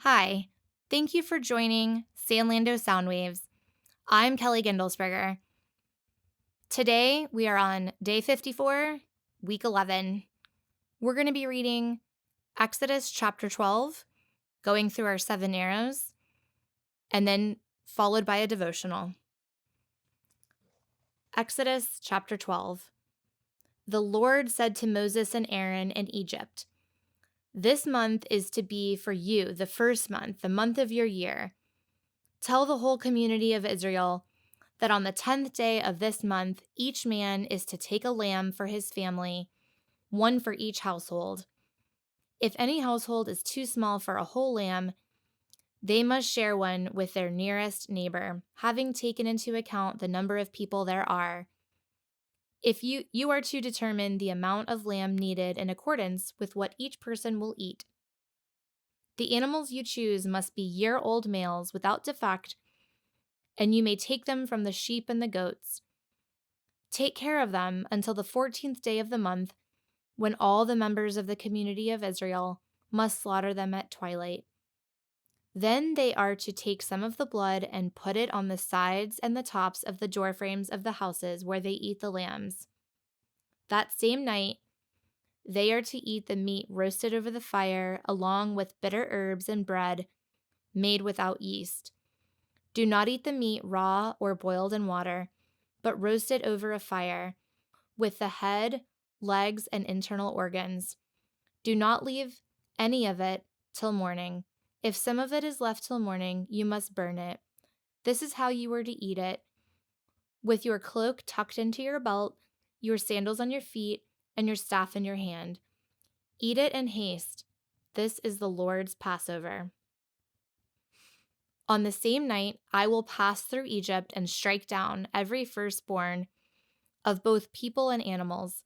Hi, thank you for joining Sandlando Soundwaves. I'm Kelly Gendelsberger. Today we are on day 54, week 11. We're going to be reading Exodus chapter 12, going through our 7 arrows, and then followed by a devotional. Exodus chapter 12. The Lord said to Moses and Aaron in Egypt, "This month is to be for you the first month, the month of your year. Tell the whole community of Israel that on the 10th day of this month, each man is to take a lamb for his family, one for each household. If any household is too small for a whole lamb, they must share one with their nearest neighbor, having taken into account the number of people there are. If you are to determine the amount of lamb needed in accordance with what each person will eat. The animals you choose must be year-old males without defect, and you may take them from the sheep and the goats. Take care of them until the 14th day of the month, when all the members of the community of Israel must slaughter them at twilight. Then they are to take some of the blood and put it on the sides and the tops of the doorframes of the houses where they eat the lambs. That same night, they are to eat the meat roasted over the fire, along with bitter herbs and bread made without yeast. Do not eat the meat raw or boiled in water, but roast it over a fire, with the head, legs, and internal organs. Do not leave any of it till morning. If some of it is left till morning, you must burn it. This is how you are to eat it: with your cloak tucked into your belt, your sandals on your feet, and your staff in your hand. Eat it in haste. This is the Lord's Passover. On the same night, I will pass through Egypt and strike down every firstborn of both people and animals,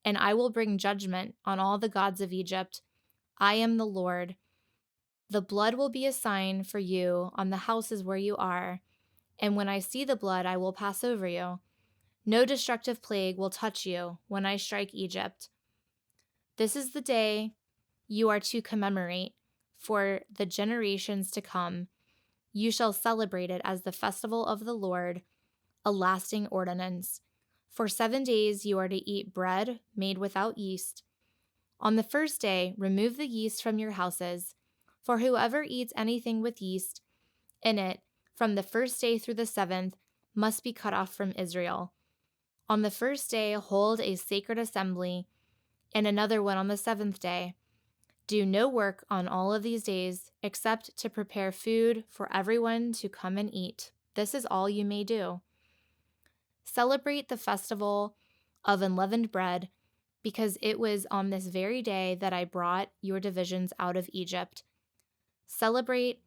and I will bring judgment on all the gods of Egypt. I am the Lord. The blood will be a sign for you on the houses where you are, and when I see the blood, I will pass over you. No destructive plague will touch you when I strike Egypt. This is the day you are to commemorate for the generations to come. You shall celebrate it as the festival of the Lord, a lasting ordinance. For 7 days you are to eat bread made without yeast. On the first day, remove the yeast from your houses, for whoever eats anything with yeast in it from the first day through the 7th must be cut off from Israel. On the first day, hold a sacred assembly, and another one on the 7th day. Do no work on all of these days except to prepare food for everyone to come and eat. This is all you may do. Celebrate the festival of unleavened bread, because it was on this very day that I brought your divisions out of Egypt. Celebrate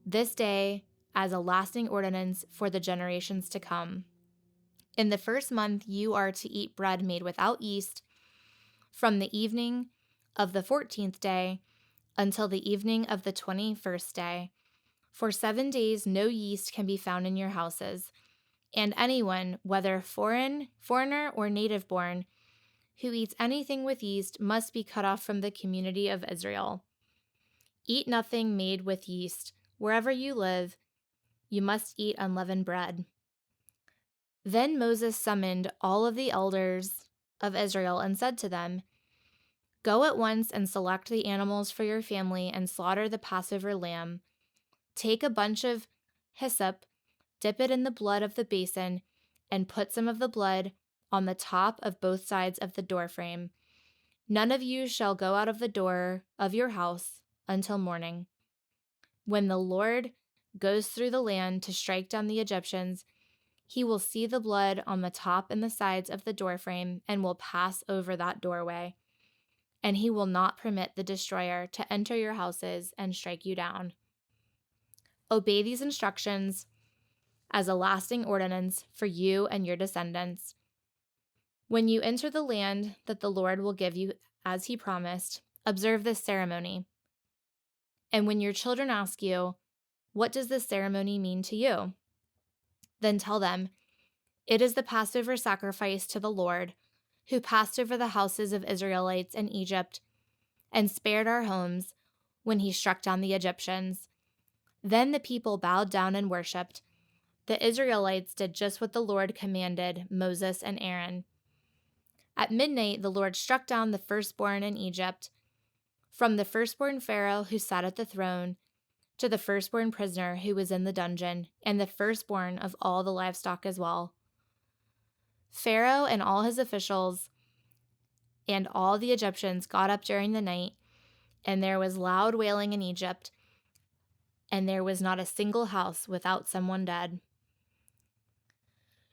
this day as a lasting ordinance for the generations to come. In the first month, you are to eat bread made without yeast from the evening of the 14th day until the evening of the 21st day. For 7 days, no yeast can be found in your houses, and anyone, whether foreigner or native born, who eats anything with yeast must be cut off from the community of Israel. Eat nothing made with yeast. Wherever you live, you must eat unleavened bread. Then Moses summoned all of the elders of Israel and said to them, "Go at once and select the animals for your family and slaughter the Passover lamb. Take a bunch of hyssop, dip it in the blood of the basin, and put some of the blood on the top of both sides of the doorframe. None of you shall go out of the door of your house until morning. When the Lord goes through the land to strike down the Egyptians, he will see the blood on the top and the sides of the doorframe and will pass over that doorway. And he will not permit the destroyer to enter your houses and strike you down. Obey these instructions as a lasting ordinance for you and your descendants. When you enter the land that the Lord will give you as he promised, observe this ceremony. And when your children ask you, 'What does this ceremony mean to you?' then tell them, 'It is the Passover sacrifice to the Lord, who passed over the houses of Israelites in Egypt and spared our homes when he struck down the Egyptians. Then the people bowed down and worshipped. The Israelites did just what the Lord commanded Moses and Aaron. At midnight, the Lord struck down the firstborn in Egypt, from the firstborn Pharaoh who sat at the throne to the firstborn prisoner who was in the dungeon, and the firstborn of all the livestock as well. Pharaoh and all his officials and all the Egyptians got up during the night, and there was loud wailing in Egypt, and there was not a single house without someone dead.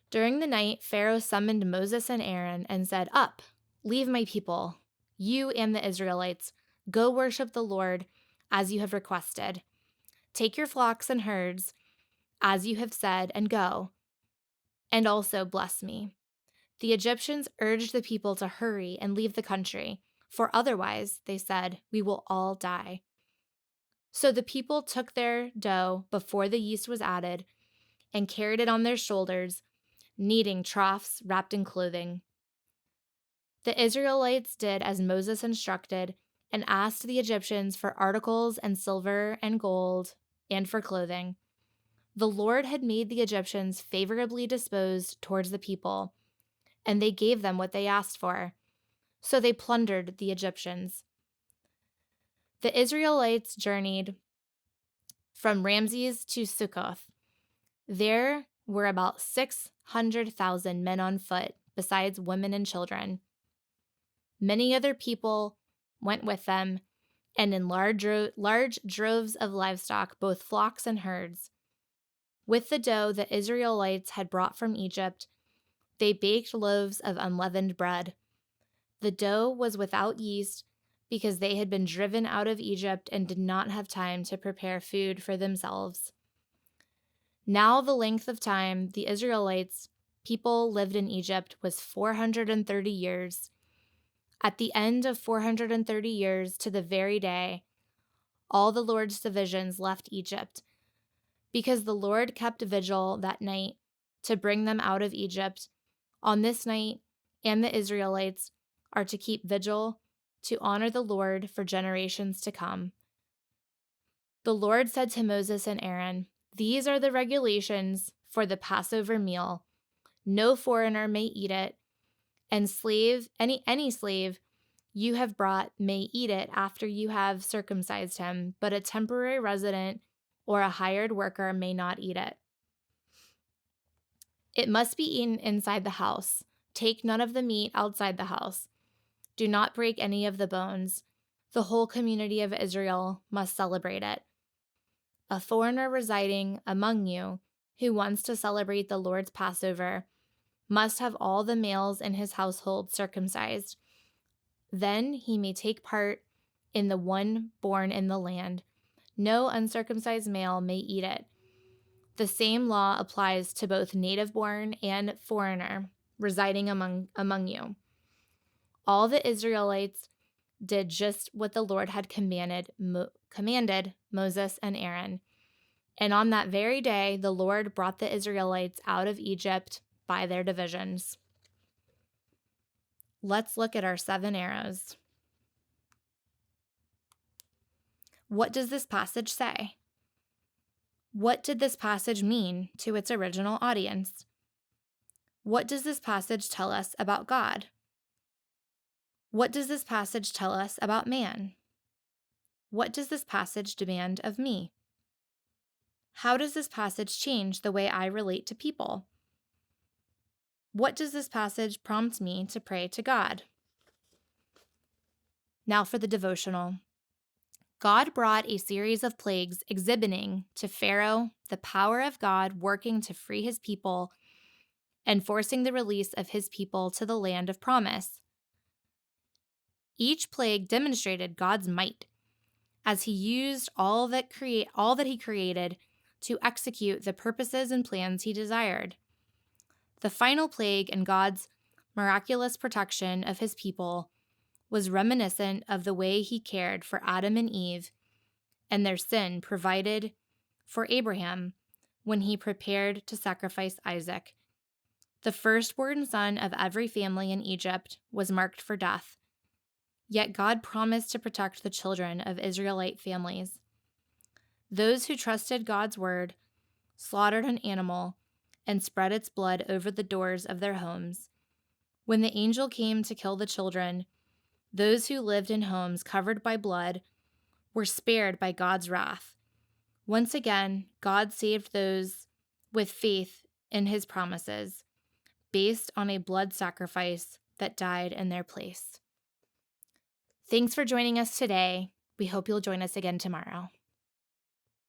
During the night, Pharaoh summoned Moses and Aaron and said, "Up, leave my people, you and the Israelites. Go worship the Lord as you have requested. Take your flocks and herds, as you have said, and go, and also bless me." The Egyptians urged the people to hurry and leave the country, for otherwise, they said, we will all die. So the people took their dough before the yeast was added and carried it on their shoulders, kneading troughs wrapped in clothing. The Israelites did as Moses instructed and asked the Egyptians for articles and silver and gold and for clothing. The Lord had made the Egyptians favorably disposed towards the people, and they gave them what they asked for. So they plundered the Egyptians. The Israelites journeyed from Ramses to Succoth. There were about 600,000 men on foot, besides women and children. Many other people went with them, and in large droves of livestock, both flocks and herds. With the dough the Israelites had brought from Egypt, they baked loaves of unleavened bread. The dough was without yeast because they had been driven out of Egypt and did not have time to prepare food for themselves. Now the length of time the Israelites people lived in Egypt was 430 years. At the end of 430 years, to the very day, all the Lord's divisions left Egypt, because the Lord kept vigil that night to bring them out of Egypt. On this night, and the Israelites are to keep vigil to honor the Lord for generations to come. The Lord said to Moses and Aaron, "These are the regulations for the Passover meal. No foreigner may eat it, and any slave you have brought may eat it after you have circumcised him, but a temporary resident or a hired worker may not eat it. It must be eaten inside the house. Take none of the meat outside the house. Do not break any of the bones. The whole community of Israel must celebrate it. A foreigner residing among you who wants to celebrate the Lord's Passover must have all the males in his household circumcised. Then he may take part in the one born in the land. No uncircumcised male may eat it. The same law applies to both native-born and foreigner residing among you." All the Israelites did just what the Lord had commanded Moses and Aaron. And on that very day, the Lord brought the Israelites out of Egypt by their divisions. Let's look at our 7 arrows. What does this passage say? What did this passage mean to its original audience? What does this passage tell us about God? What does this passage tell us about man? What does this passage demand of me? How does this passage change the way I relate to people? What does this passage prompt me to pray to God? Now for the devotional. God brought a series of plagues exhibiting to Pharaoh the power of God working to free his people and forcing the release of his people to the land of promise. Each plague demonstrated God's might as he used all that he created to execute the purposes and plans he desired. The final plague and God's miraculous protection of his people was reminiscent of the way he cared for Adam and Eve and their sin provided for Abraham when he prepared to sacrifice Isaac. The firstborn son of every family in Egypt was marked for death. Yet God promised to protect the children of Israelite families. Those who trusted God's word slaughtered an animal and spread its blood over the doors of their homes. When the angel came to kill the children, those who lived in homes covered by blood were spared by God's wrath. Once again, God saved those with faith in his promises, based on a blood sacrifice that died in their place. Thanks for joining us today. We hope you'll join us again tomorrow.